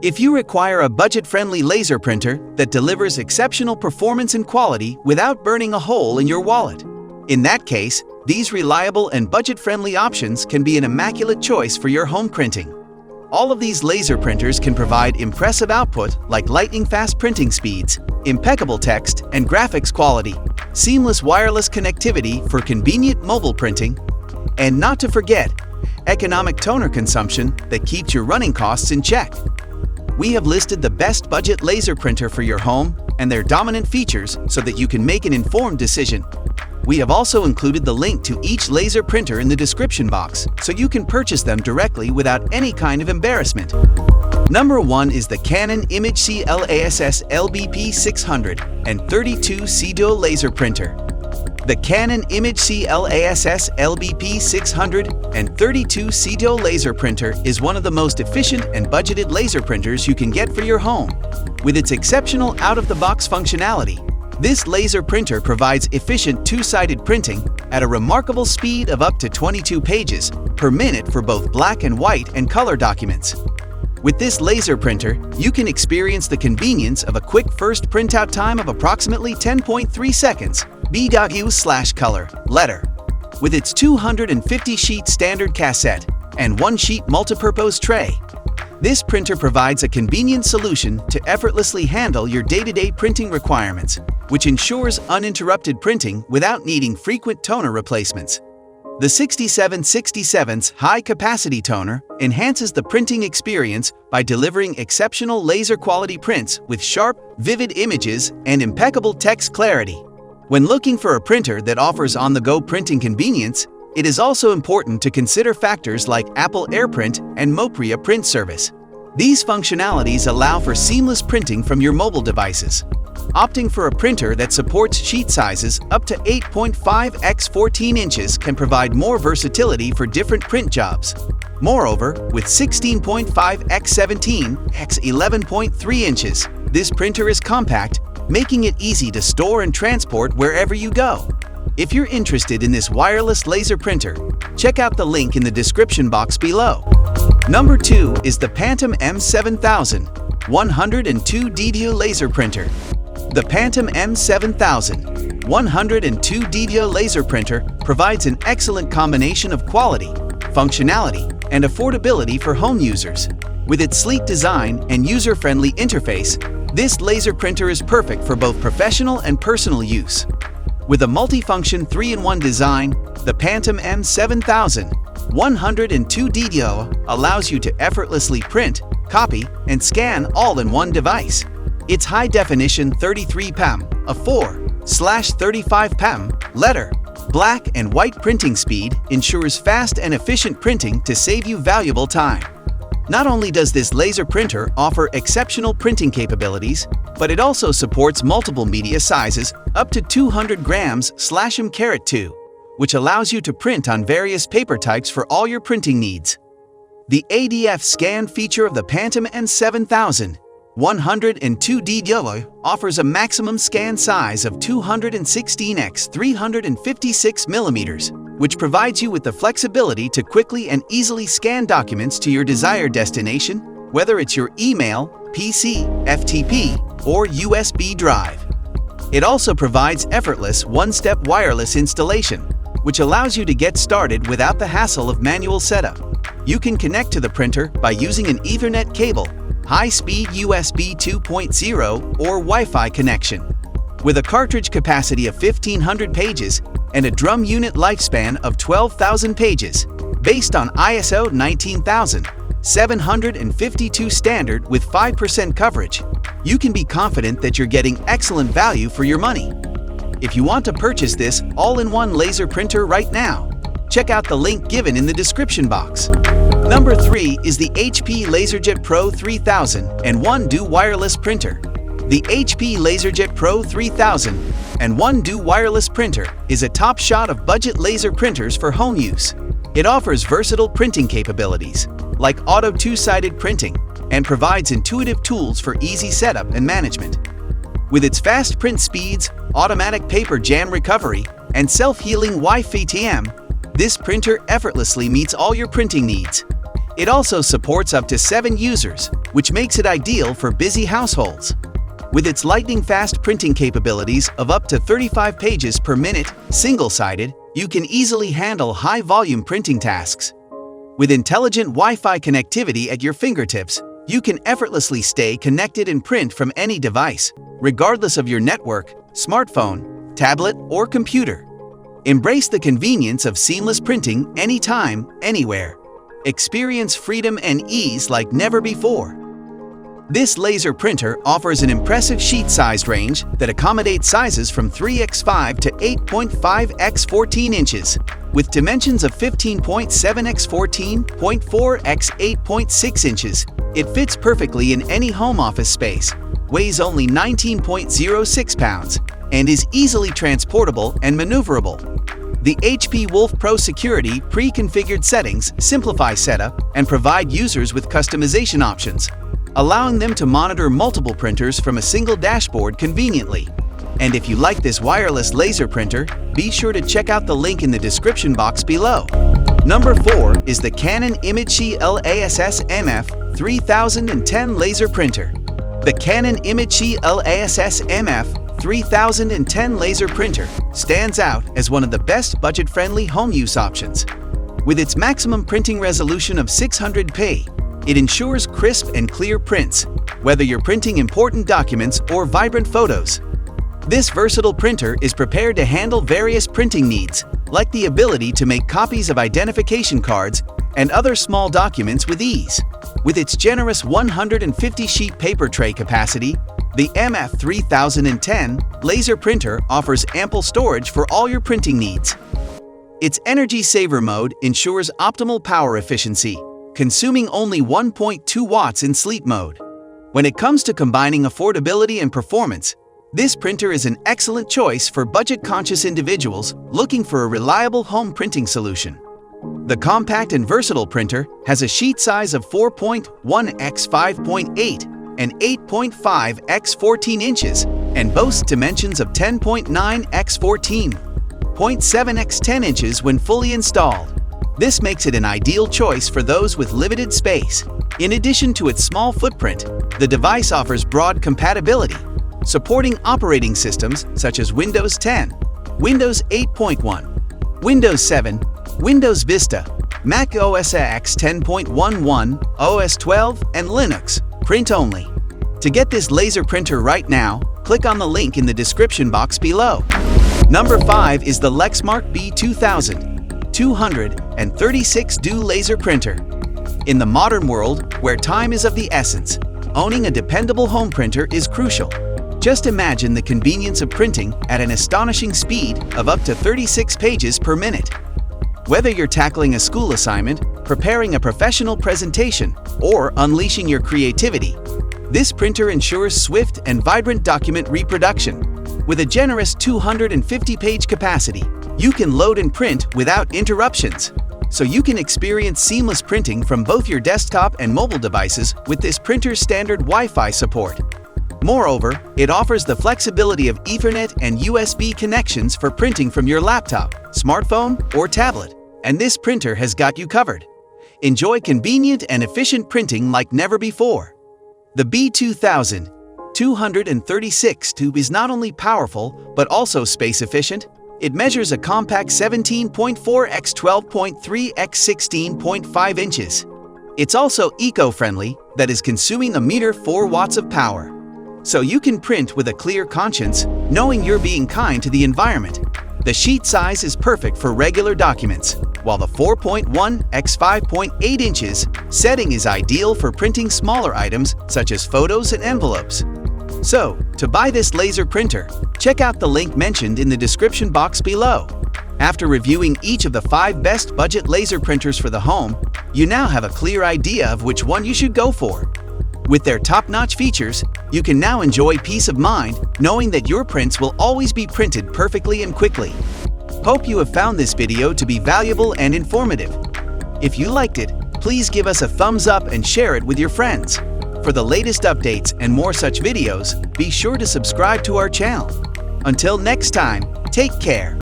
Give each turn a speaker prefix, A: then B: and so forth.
A: If you require a budget-friendly laser printer that delivers exceptional performance and quality without burning a hole in your wallet, in that case, these reliable and budget-friendly options can be an immaculate choice for your home printing. All of these laser printers can provide impressive output like lightning-fast printing speeds, impeccable text and graphics quality, seamless wireless connectivity for convenient mobile printing, and not to forget, economic toner consumption that keeps your running costs in check. We have listed the best budget laser printer for your home and their dominant features so that you can make an informed decision. We have also included the link to each laser printer in the description box so you can purchase them directly without any kind of embarrassment. Number 1 is the Canon ImageC LASS LBP 600 and 32C Duo Laser Printer. The Canon ImageC LASS LBP 600 and 32C Duo Laser Printer is one of the most efficient and budgeted laser printers you can get for your home. With its exceptional out-of-the-box functionality, this laser printer provides efficient two-sided printing at a remarkable speed of up to 22 pages per minute for both black and white and color documents. With this laser printer, you can experience the convenience of a quick first printout time of approximately 10.3 seconds, BW/color, letter. With its 250-sheet standard cassette and 1-sheet multipurpose tray, this printer provides a convenient solution to effortlessly handle your day-to-day printing requirements, which ensures uninterrupted printing without needing frequent toner replacements. The 6767's high-capacity toner enhances the printing experience by delivering exceptional laser-quality prints with sharp, vivid images and impeccable text clarity. When looking for a printer that offers on-the-go printing convenience, it is also important to consider factors like Apple AirPrint and Mopria print service. These functionalities allow for seamless printing from your mobile devices. Opting for a printer that supports sheet sizes up to 8.5 x 14 inches can provide more versatility for different print jobs. Moreover, with 16.5 x 17 x 11.3 inches, this printer is compact, making it easy to store and transport wherever you go. If you're interested in this wireless laser printer, check out the link in the description box below. Number 2 is the Phantom M7000 102D Laser Printer. The Phantom M7000 102D Laser Printer provides an excellent combination of quality, functionality, and affordability for home users. With its sleek design and user-friendly interface, this laser printer is perfect for both professional and personal use. With a multifunction 3-in-1 design, the Phantom M7000 102D allows you to effortlessly print, copy, and scan all in one device. Its high-definition 33pm, a 4/35pm letter, black and white printing speed ensures fast and efficient printing to save you valuable time. Not only does this laser printer offer exceptional printing capabilities, but it also supports multiple media sizes up to 200 grams/m², which allows you to print on various paper types for all your printing needs. The ADF scan feature of the Phantom M7000 102D offers a maximum scan size of 216 x 356 mm, which provides you with the flexibility to quickly and easily scan documents to your desired destination, whether it's your email, PC, FTP, or USB drive. It also provides effortless one-step wireless installation, which allows you to get started without the hassle of manual setup. You can connect to the printer by using an Ethernet cable, high-speed USB 2.0 or Wi-Fi connection. With a cartridge capacity of 1,500 pages and a drum unit lifespan of 12,000 pages, based on ISO 19752 standard with 5% coverage, you can be confident that you're getting excellent value for your money. If you want to purchase this all-in-one laser printer right now, check out the link given in the description box. Number 3 is the HP LaserJet Pro 3000 and 1-Do Wireless Printer. The HP LaserJet Pro 3000 and 1-Do Wireless Printer is a top shot of budget laser printers for home use. It offers versatile printing capabilities, like auto two-sided printing, and provides intuitive tools for easy setup and management. With its fast print speeds, automatic paper jam recovery, and self-healing Wi-Fi TM, this printer effortlessly meets all your printing needs. It also supports up to 7 users, which makes it ideal for busy households. With its lightning-fast printing capabilities of up to 35 pages per minute, single-sided, you can easily handle high-volume printing tasks. With intelligent Wi-Fi connectivity at your fingertips, you can effortlessly stay connected and print from any device, regardless of your network, smartphone, tablet, or computer. Embrace the convenience of seamless printing anytime, anywhere. Experience freedom and ease like never before. This laser printer offers an impressive sheet size range that accommodates sizes from 3x5 to 8.5x14 inches, with dimensions of 15.7x14.4 x 8.6 inches. It fits perfectly in any home office space, weighs only 19.06 pounds, and is easily transportable and maneuverable. The HP Wolf Pro Security pre-configured settings simplify setup and provide users with customization options, allowing them to monitor multiple printers from a single dashboard conveniently. And if you like this wireless laser printer, be sure to check out the link in the description box below. Number 4 is the Canon Imageshii LASS MF 3010 laser printer. The Canon Imageshii LASS MF 3010 laser printer stands out as one of the best budget-friendly home use options. With its maximum printing resolution of 600p, it ensures crisp and clear prints, whether you're printing important documents or vibrant photos. This versatile printer is prepared to handle various printing needs, like the ability to make copies of identification cards and other small documents with ease. With its generous 150-sheet paper tray capacity, the MF 3010 laser printer offers ample storage for all your printing needs. Its energy saver mode ensures optimal power efficiency, consuming only 1.2 watts in sleep mode. When it comes to combining affordability and performance, this printer is an excellent choice for budget-conscious individuals looking for a reliable home printing solution. The compact and versatile printer has a sheet size of 4.1 x 5.8 and 8.5 x 14 inches and boasts dimensions of 10.9 x 14.7 x 10 inches when fully installed. This makes it an ideal choice for those with limited space. In addition to its small footprint, the device offers broad compatibility, supporting operating systems such as Windows 10, Windows 8.1, Windows 7, Windows Vista, Mac OS X 10.11, OS 12, and Linux. Print only. To get this laser printer right now, click on the link in the description box below. Number 5 is the Lexmark B2000 236 DO laser printer. In the modern world, where time is of the essence, owning a dependable home printer is crucial. Just imagine the convenience of printing at an astonishing speed of up to 36 pages per minute. Whether you're tackling a school assignment, preparing a professional presentation, or unleashing your creativity, this printer ensures swift and vibrant document reproduction. With a generous 250-page capacity, you can load and print without interruptions, so you can experience seamless printing from both your desktop and mobile devices with this printer's standard Wi-Fi support. Moreover, it offers the flexibility of Ethernet and USB connections for printing from your laptop, smartphone, or tablet, and this printer has got you covered. Enjoy convenient and efficient printing like never before. The B2000 236 tube is not only powerful but also space efficient. It measures a compact 17.4 x 12.3 x 16.5 inches. It's also eco-friendly, that is consuming a mere 4 watts of power. So you can print with a clear conscience, knowing you're being kind to the environment. The sheet size is perfect for regular documents, while the 4.1 x 5.8 inches setting is ideal for printing smaller items such as photos and envelopes. So, to buy this laser printer, check out the link mentioned in the description box below. After reviewing each of the 5 best budget laser printers for the home, you now have a clear idea of which one you should go for. With their top-notch features, you can now enjoy peace of mind knowing that your prints will always be printed perfectly and quickly. Hope you have found this video to be valuable and informative. If you liked it, please give us a thumbs up and share it with your friends. For the latest updates and more such videos, be sure to subscribe to our channel. Until next time, take care.